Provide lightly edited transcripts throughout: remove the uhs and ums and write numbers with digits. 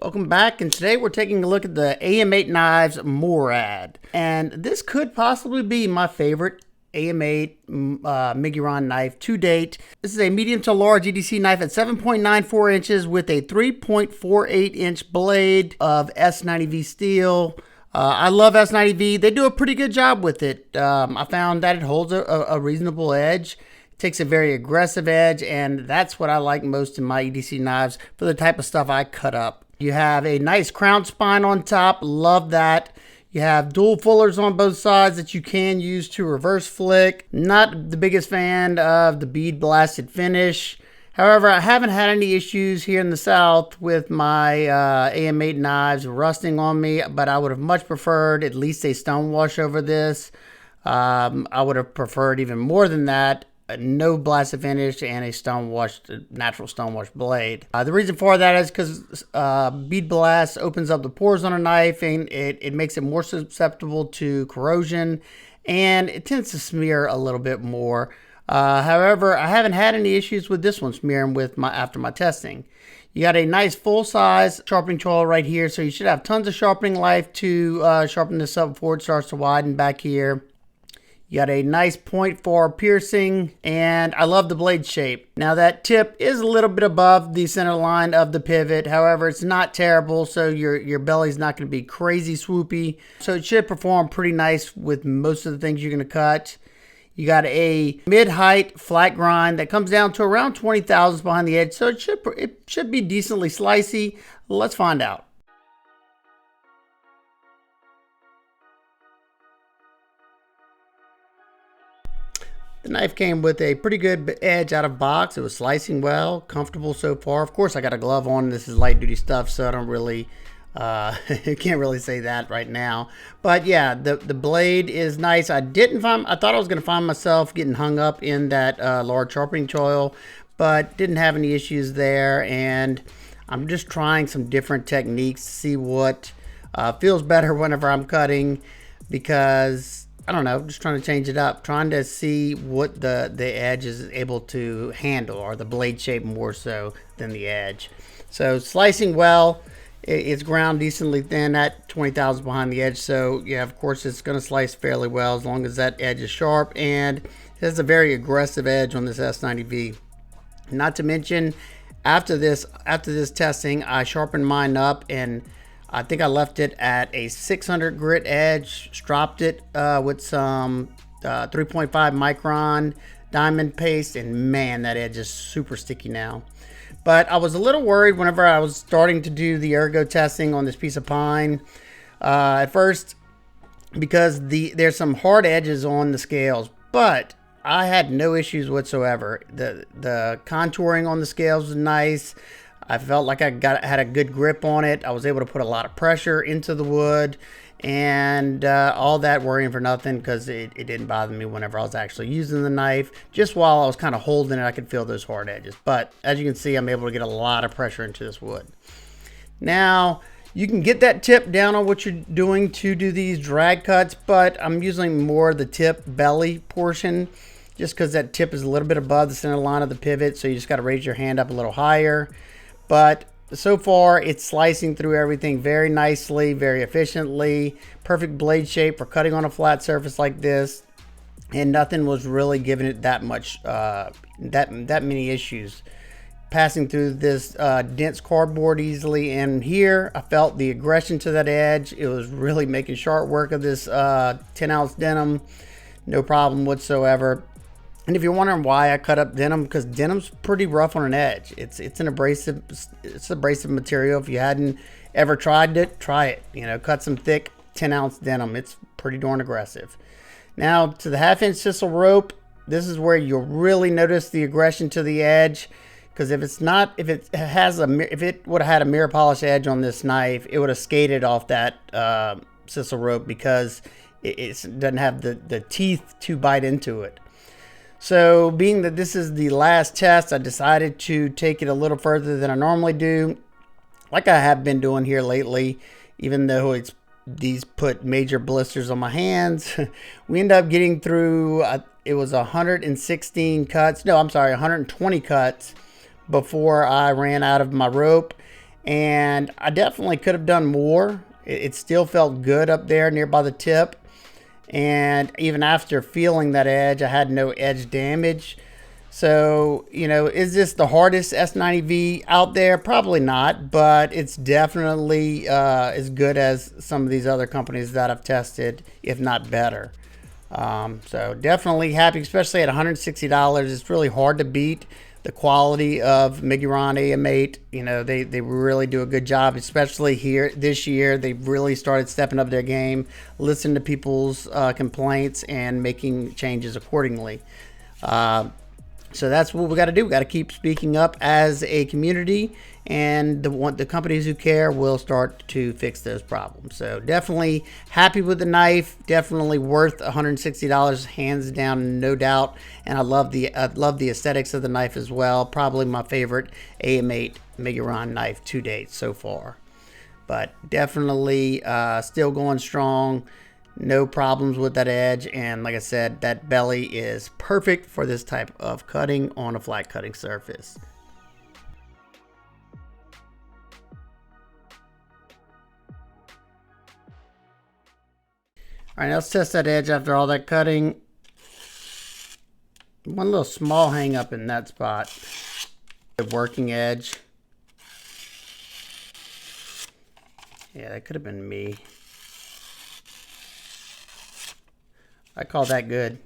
Welcome back, and today we're taking a look at the AMEIGHT Knives Morad. And this could possibly be my favorite AMEIGHT Morad knife to date. This is a medium to large EDC knife at 7.94 inches with a 3.48 inch blade of S90V steel. I love S90V. They do a pretty good job with it. I found that it holds a reasonable edge. Takes a very aggressive edge, and that's what I like most in my EDC knives for the type of stuff I cut up. You have a nice crown spine on top, love that. You have dual fullers on both sides that you can use to reverse flick. Not the biggest fan of the bead blasted finish. However, I haven't had any issues here in the South with my AMEIGHT knives rusting on me, but I would have much preferred at least a stone wash over this. I would have preferred even more than that. No blasted finish and a natural stone wash blade. The reason for that is because bead blast opens up the pores on a knife, and it makes it more susceptible to corrosion, and it tends to smear a little bit more. However, I haven't had any issues with this one smearing after my testing. You got a nice full-size sharpening choil right here, so you should have tons of sharpening life to sharpen this up before it starts to widen back here. You got a nice point for piercing, and I love the blade shape. Now that tip is a little bit above the center line of the pivot. However, it's not terrible, so your belly's not going to be crazy swoopy. So it should perform pretty nice with most of the things you're going to cut. You got a mid-height flat grind that comes down to around 20 thousandths behind the edge, so it should be decently slicey. Let's find out. The knife came with a pretty good edge out of box. It was slicing well, comfortable so far. Of course, I got a glove on. This is light duty stuff, so I don't really, can't really say that right now. But yeah, the blade is nice. I thought I was going to find myself getting hung up in that large sharpening choil, but didn't have any issues there. And I'm just trying some different techniques to see what feels better whenever I'm cutting, because I don't know, just trying to change it up, trying to see what the edge is able to handle, or the blade shape more so than the edge. So slicing well, it's ground decently thin at 20 thousandths behind the edge. So yeah, of course it's going to slice fairly well as long as that edge is sharp, and it has a very aggressive edge on this S90V. Not to mention, after this testing, I sharpened mine up, and I think I left it at a 600 grit edge, stropped it with some 3.5 micron diamond paste, and man, that edge is super sticky now. But I was a little worried whenever I was starting to do the ergo testing on this piece of pine at first, because there's some hard edges on the scales, but I had no issues whatsoever. The contouring on the scales was nice. I felt like I had a good grip on it. I was able to put a lot of pressure into the wood, and all that worrying for nothing, because it didn't bother me whenever I was actually using the knife. Just while I was kind of holding it, I could feel those hard edges. But as you can see, I'm able to get a lot of pressure into this wood. Now, you can get that tip down on what you're doing to do these drag cuts, but I'm using more the tip belly portion, just because that tip is a little bit above the center line of the pivot, so you just got to raise your hand up a little higher. But so far, it's slicing through everything very nicely, very efficiently. Perfect blade shape for cutting on a flat surface like this, and nothing was really giving it that much, that many issues. Passing through this dense cardboard easily, and here I felt the aggression to that edge. It was really making sharp work of this 10-ounce denim, no problem whatsoever. And if you're wondering why I cut up denim, because denim's pretty rough on an edge. It's abrasive material. If you hadn't ever tried it, try it. You know, cut some thick 10-ounce denim. It's pretty darn aggressive. Now to the 1/2 inch sisal rope, this is where you'll really notice the aggression to the edge, because if it would have had a mirror polish edge on this knife, it would have skated off that sisal rope, because it doesn't have the teeth to bite into it. So being that this is the last test, I decided to take it a little further than I normally do, like I have been doing here lately, even though these put major blisters on my hands. We ended up getting through, it was 120 cuts before I ran out of my rope. and I definitely could have done more. It still felt good up there nearby the tip, and even after feeling that edge, I had no edge damage. So, you know, is this the hardest S90V out there? Probably not, but it's definitely as good as some of these other companies that I've tested, if not better. So definitely happy, especially at $160. It's really hard to beat the quality of Miguron AMEIGHT. You know, they really do a good job, especially here this year. They've really started stepping up their game, listening to people's complaints, and making changes accordingly. So that's what we got to do. We got to keep speaking up as a community, and the companies who care will start to fix those problems. So definitely happy with the knife. Definitely worth $160, hands down, no doubt. And I love the aesthetics of the knife as well. Probably my favorite AMEIGHT Miguron knife to date so far. But definitely still going strong. No problems with that edge, and like I said, that belly is perfect for this type of cutting on a flat cutting surface. All right, let's test that edge after all that cutting. One little small hang up in that spot. The working edge. Yeah, that could have been me. I call that good.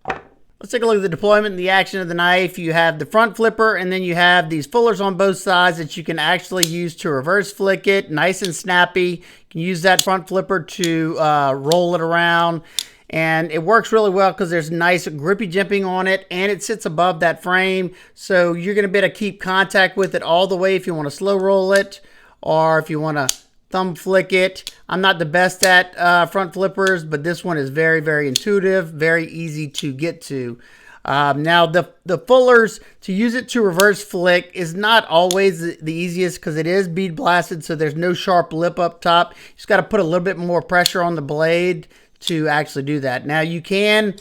Let's take a look at the deployment and the action of the knife. You have the front flipper, and then you have these fullers on both sides that you can actually use to reverse flick it. Nice and snappy. You can use that front flipper to roll it around. And it works really well because there's nice grippy jimping on it, and it sits above that frame. So you're going to be able to keep contact with it all the way if you want to slow roll it, or if you want to thumb flick it. I'm not the best at front flippers, but this one is very, very intuitive, very easy to get to. Now the fullers, to use it to reverse flick is not always the easiest because it is bead blasted, so there's no sharp lip up top. You just got to put a little bit more pressure on the blade to actually do that. Now I can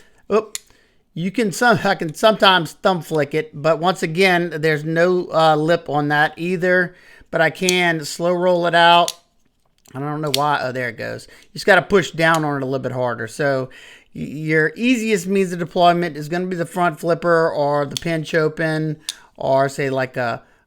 sometimes thumb flick it, but once again, there's no lip on that either. But I can slow roll it out. I don't know why. Oh, there it goes. You just got to push down on it a little bit harder. So your easiest means of deployment is going to be the front flipper or the pinch open, or say like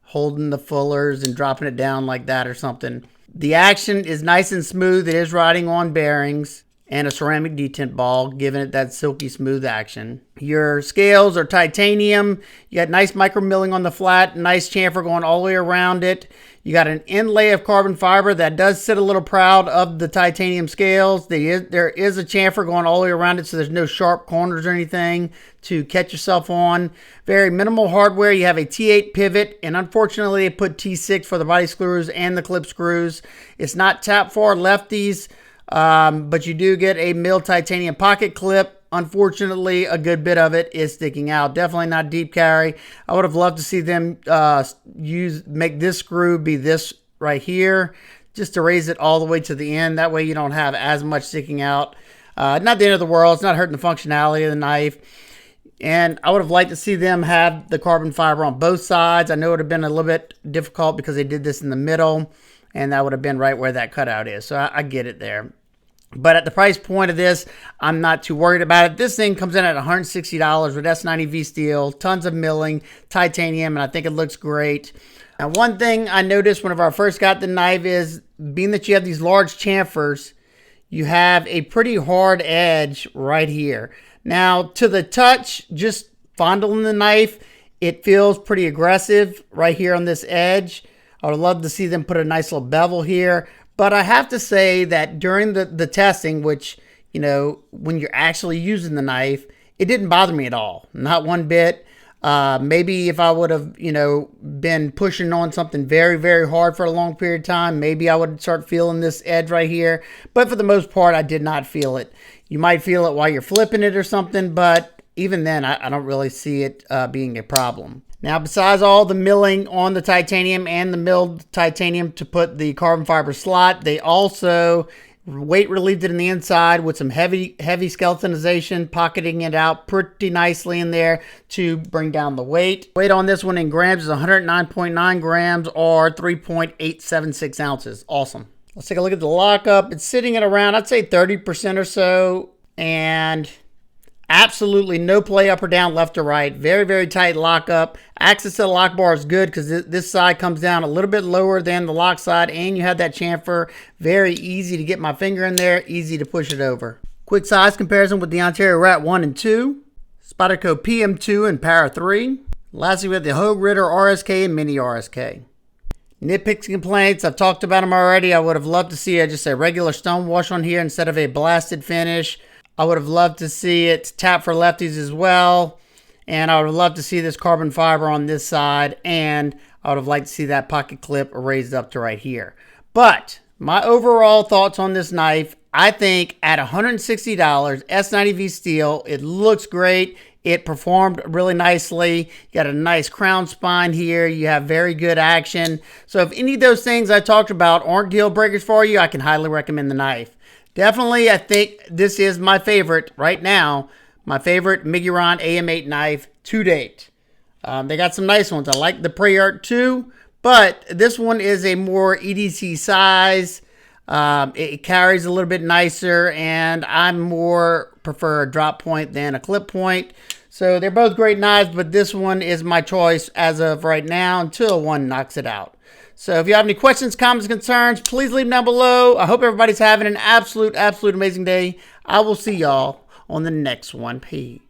holding the fullers and dropping it down like that or something. The action is nice and smooth. It is riding on bearings and a ceramic detent ball, giving it that silky smooth action. Your scales are titanium. You got nice micro milling on the flat, nice chamfer going all the way around it. You got an inlay of carbon fiber that does sit a little proud of the titanium scales. There is a chamfer going all the way around it, so there's no sharp corners or anything to catch yourself on. Very minimal hardware. You have a T8 pivot, and unfortunately they put T6 for the body screws and the clip screws. It's not tap forward lefties, but you do get a milled titanium pocket clip. Unfortunately, a good bit of it is sticking out. Definitely not deep carry. I would have loved to see them make this screw be this right here, just to raise it all the way to the end. That way you don't have as much sticking out. Not the end of the world. It's not hurting the functionality of the knife. And I would have liked to see them have the carbon fiber on both sides. I know it would have been a little bit difficult because they did this in the middle, and that would have been right where that cutout is. So I get it there. But at the price point of this, I'm not too worried about it. This thing comes in at $160 with S90V steel, tons of milling, titanium, and I think it looks great. Now, one thing I noticed whenever I first got the knife is, being that you have these large chamfers, you have a pretty hard edge right here. Now, to the touch, just fondling the knife, it feels pretty aggressive right here on this edge. I would love to see them put a nice little bevel here. But I have to say that during the testing, which, you know, when you're actually using the knife, it didn't bother me at all. Not one bit. Maybe if I would have, you know, been pushing on something very, very hard for a long period of time, maybe I would start feeling this edge right here. But for the most part, I did not feel it. You might feel it while you're flipping it or something, but even then, I don't really see it being a problem. Now, besides all the milling on the titanium and the milled titanium to put the carbon fiber slot, they also Weight relieved it in the inside with some heavy skeletonization, pocketing it out pretty nicely in there to bring down the weight. Weight on this one in grams is 109.9 grams or 3.876 ounces. Awesome. Let's take a look at the lockup. It's sitting at around, I'd say 30% or so, and absolutely no play up or down, left or right. Very, very tight lockup. Access to the lock bar is good because this side comes down a little bit lower than the lock side, and you have that chamfer. Very easy to get my finger in there, easy to push it over. Quick size comparison with the Ontario Rat 1 and 2, Spyderco PM2 and Para 3. Lastly, we have the Hogue Ritter RSK and Mini RSK. Nitpicks and complaints, I've talked about them already. I would have loved to see just a regular stone wash on here instead of a blasted finish. I would have loved to see it tap for lefties as well. And I would have loved to see this carbon fiber on this side. And I would have liked to see that pocket clip raised up to right here. But my overall thoughts on this knife, I think at $160, S90V steel, it looks great. It performed really nicely. You got a nice crown spine here. You have very good action. So if any of those things I talked about aren't deal breakers for you, I can highly recommend the knife. Definitely, I think this is my favorite right now. My favorite Miguron AMEIGHT knife to date. They got some nice ones. I like the Pre-Art too, but this one is a more EDC size. It carries a little bit nicer, and I more prefer a drop point than a clip point. So they're both great knives, but this one is my choice as of right now until one knocks it out. So if you have any questions, comments, concerns, please leave them down below. I hope everybody's having an absolute amazing day. I will see y'all on the next one. Peace.